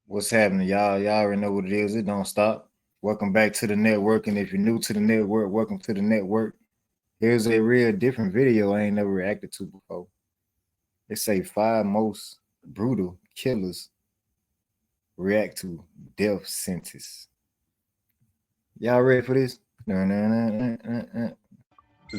What's happening, y'all? Y'all already know what it is. It don't stop. Welcome back to the network. And if you're new to the network, welcome to the network. Here's a real different video I ain't never reacted to before. They say 5 most brutal killers react to death sentence. Y'all ready for this?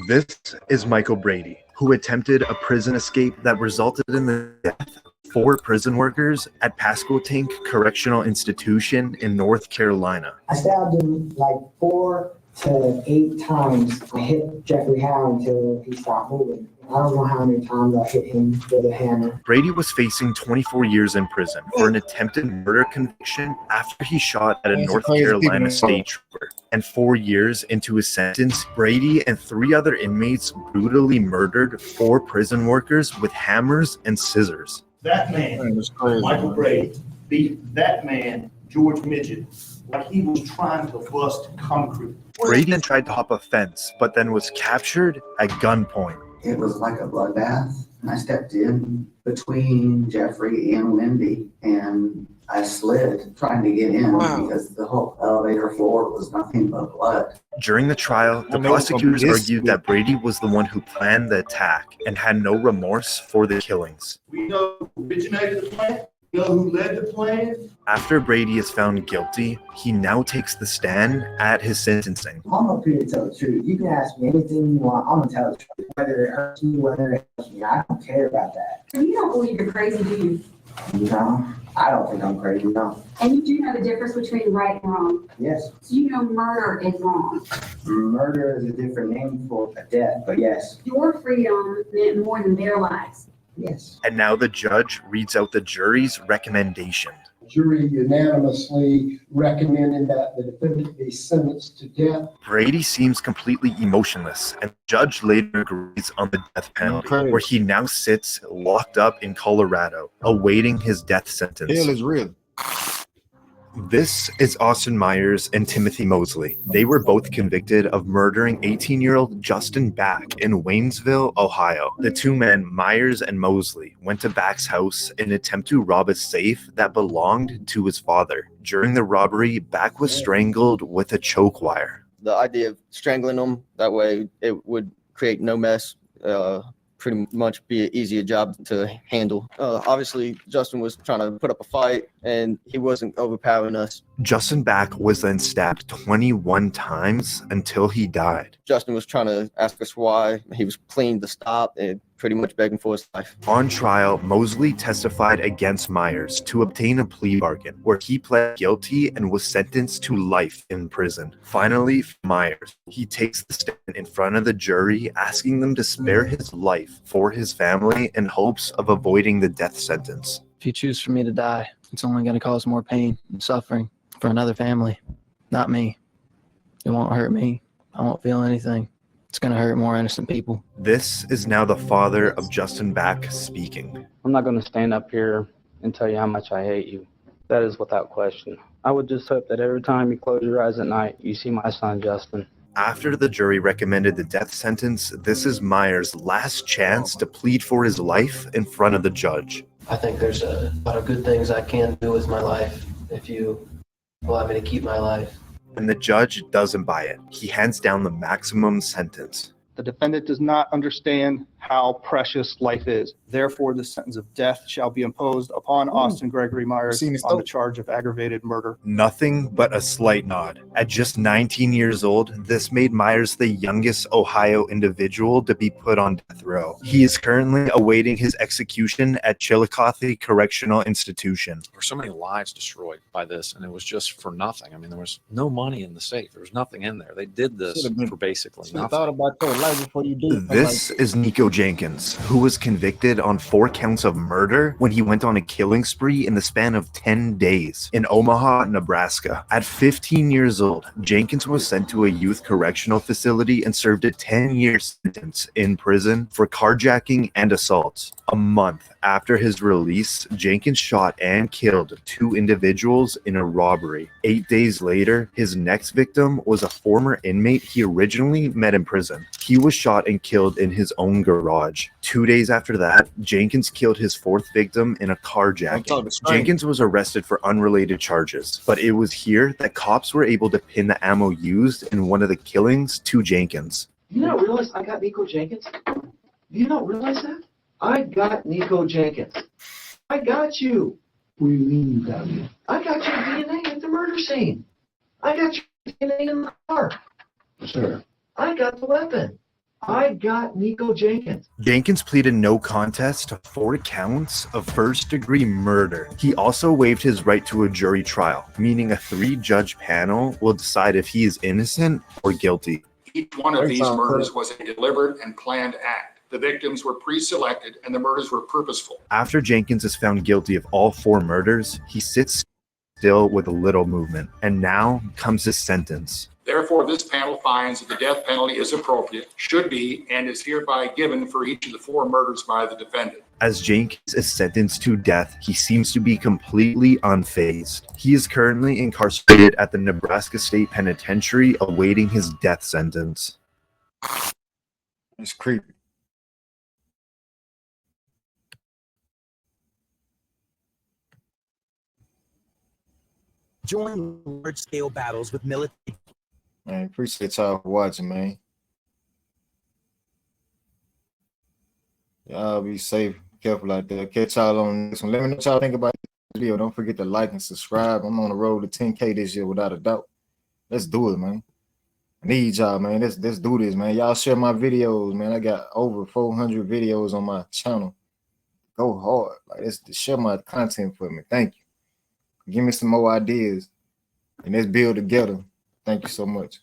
This is Michael Brady, who attempted a prison escape that resulted in the death of 4 prison workers at Pasquotank Correctional Institution in North Carolina. I stabbed him like 4 to 8 times. I hit Jeffrey Howe until he stopped moving. I don't know how many times I hit him with a hammer. Brady was facing 24 years in prison for an attempted murder conviction after he shot at a North Carolina state trooper. And 4 years into his sentence, Brady and 3 other inmates brutally murdered 4 prison workers with hammers and scissors. That man, Michael Brady, beat that man, George Midget, like he was trying to bust concrete. Brady then tried to hop a fence, but then was captured at gunpoint. It was like a bloodbath. I stepped in between Jeffrey and Wendy, and I slid trying to get in because the whole elevator floor was nothing but blood. During the trial, the prosecutors argued that Brady was the one who planned the attack and had no remorse for the killings. We know who originated the plan. We know who led the plan. After Brady is found guilty, he now takes the stand at his sentencing. I'm up here to tell the truth. You can ask me anything you want. I'm going to tell the truth. Whether it hurts me, whether it hurts me, I don't care about that. You don't believe you're crazy, do you? No, I don't think I'm crazy, no. And you do know the difference between right and wrong. Yes, So you know murder is wrong. murder is a different name for a death, but yes, Your freedom meant more than their lives. yes. And now the judge reads out the jury's recommendation. Jury unanimously recommending that the defendant be sentenced to death. Brady seems completely emotionless, and the judge later agrees on the death penalty, where he now sits locked up in Colorado, awaiting his death sentence. Hell is real. This is Austin Myers and Timothy Mosley. They were both convicted of murdering 18-year-old Justin Back in Waynesville, Ohio. The 2 men, Myers and Mosley, went to Back's house in an attempt to rob a safe that belonged to his father. During the robbery, Back was strangled with a choke wire. The idea of strangling them, that way it would create no mess, pretty much be an easier job to handle. Obviously, Justin was trying to put up a fight, and he wasn't overpowering us. Justin Back was then stabbed 21 times until he died. Justin was trying to ask us why. He was pleading to stop and pretty much begging for his life. On trial, Mosley testified against Myers to obtain a plea bargain, where he pled guilty and was sentenced to life in prison. Finally, Myers, he takes the stand in front of the jury, asking them to spare his life for his family in hopes of avoiding the death sentence. If you choose for me to die, it's only going to cause more pain and suffering for another family, not me. It won't hurt me. I won't feel anything. It's going to hurt more innocent people. This is now the father of Justin Back speaking. I'm not going to stand up here and tell you how much I hate you. That is without question. I would just hope that every time you close your eyes at night, you see my son, Justin. After the jury recommended the death sentence, this is Myers' last chance to plead for his life in front of the judge. I think there's a lot of good things I can do with my life if you allow me to keep my life. And the judge doesn't buy it. He hands down the maximum sentence. The defendant does not understand how precious life is. Therefore, the sentence of death shall be imposed upon Austin Gregory Myers on the charge of aggravated murder. Nothing but a slight nod. At just 19 years old, this made Myers the youngest Ohio individual to be put on death row. He is currently awaiting his execution at Chillicothe Correctional Institution. There were so many lives destroyed by this, and it was just for nothing. I mean, there was no money in the safe. There was nothing in there. They did this for basically nothing. Thought about your life before you do. This is Nico Jenkins, who was convicted on 4 counts of murder when he went on a killing spree in the span of 10 days in Omaha, Nebraska. At 15 years old, Jenkins was sent to a youth correctional facility and served a 10-year sentence in prison for carjacking and assaults. A month after his release, Jenkins shot and killed 2 individuals in a robbery. 8 days later, his next victim was a former inmate he originally met in prison. He was shot and killed in his own garage. 2 days after that, Jenkins killed his fourth victim in a carjacking. Jenkins was arrested for unrelated charges, but it was here that cops were able to pin the ammo used in one of the killings to Jenkins. You don't realize I got Nico Jenkins? You don't realize that? I got Nico Jenkins. I got you. What do you mean you got me? I got your DNA at the murder scene. I got your DNA in the car. Sir. I got the weapon. I got Nico Jenkins. Jenkins pleaded no contest to 4 counts of first-degree murder. He also waived his right to a jury trial, meaning a 3-judge panel will decide if he is innocent or guilty. Each one of these murders was a deliberate and planned act. The victims were pre-selected and the murders were purposeful. After Jenkins is found guilty of all 4 murders, he sits still with a little movement. And now comes his sentence. Therefore, this panel finds that the death penalty is appropriate, should be, and is hereby given for each of the 4 murders by the defendant. As Jenkins is sentenced to death, he seems to be completely unfazed. He is currently incarcerated at the Nebraska State Penitentiary awaiting his death sentence. It's creepy. Join large-scale battles with military. Man, appreciate y'all for watching, man. Y'all be safe, careful out there. Catch y'all on this one. Let me know what y'all think about this video. Don't forget to like and subscribe. I'm on the road to 10K this year without a doubt. Let's do it, man. I need y'all, man. Let's do this, man. Y'all share my videos, man. I got over 400 videos on my channel. Go hard. Like, let's share my content for me. Thank you. Give me some more ideas, and let's build together. Thank you so much.